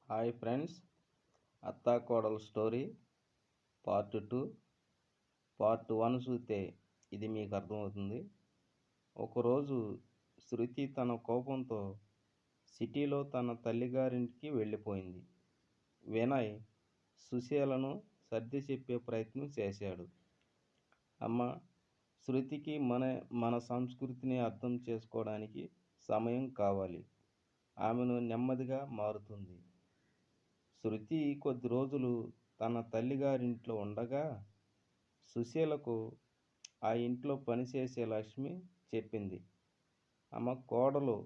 Hi friends, అత్తాకోడల story part 2. Part 1 చూస్తే ఇది మీకు అర్థమవుతుంది. ఒకరోజు శృతి తన కోపంతో సిటీలో తన తల్లిగారింటికి వెళ్ళిపోయింది. వినయ్ సుశీలను సర్ది చెప్పే ప్రయత్నం చేశాడు. అమ్మ, శృతికి మన సంస్కృతిని అర్థం చేసుకోవడానికి సమయం కావాలి. ఆమెను నెమ్మదిగా మారుతుంది. శృతి కొద్ది రోజులు తన తల్లిగారింట్లో ఉండగా సుశీలకు ఆ ఇంట్లో పనిచేసే లక్ష్మి చెప్పింది, అమ్మ, కోడలు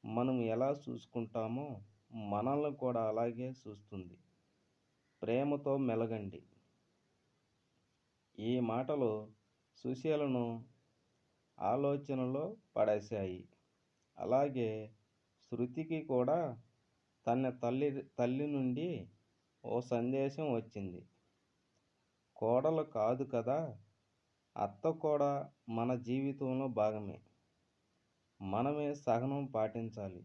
మనం ఎలా చూసుకుంటామో మనల్ని కూడా అలాగే చూస్తుంది. ప్రేమతో మెలగండి. ఈ మాటలు సుశీలను ఆలోచనలో పడేశాయి. అలాగే శృతికి కూడా తన తల్లి నుండి ఓ సందేశం వచ్చింది. కోడలు కాదు కదా, అత్త కూడా మన జీవితంలో భాగమే. మనమే సహనం పాటించాలి.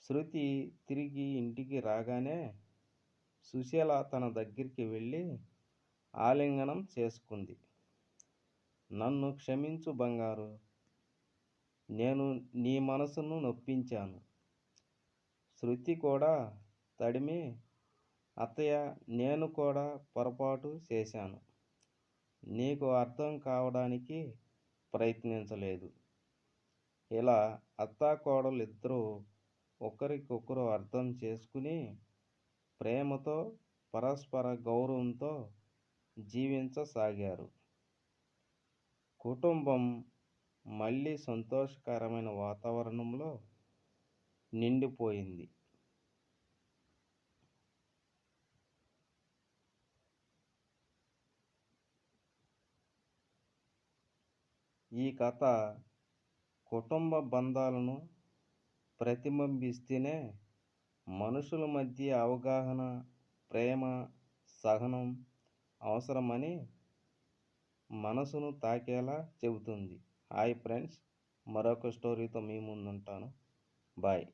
శృతి తిరిగి ఇంటికి రాగానే సుశీల తన దగ్గరికి వెళ్ళి ఆలింగనం చేసుకుంది. నన్ను క్షమించు బంగారు, నేను నీ మనసును నొప్పించాను. శృతి కూడా తడిమి, అత్తయ్య, నేను కూడా పొరపాటు చేశాను. నీకు అర్థం కావడానికి ప్రయత్నించలేదు. ఇలా అత్తాకోడలు ఇద్దరూ ఒకరికొకరు అర్థం చేసుకుని ప్రేమతో పరస్పర గౌరవంతో జీవించసాగారు. కుటుంబం మళ్ళీ సంతోషకరమైన వాతావరణంలో నిండిపోయింది. ఈ కథ కుటుంబ బంధాలను ప్రతిబింబిస్తూనే మనుషుల మధ్య అవగాహన, ప్రేమ, సహనం అవసరమని మనసును తాకేలా చెబుతుంది. హాయ్ ఫ్రెండ్స్, మరొక స్టోరీతో మీ ముందుంటాను. బాయ్.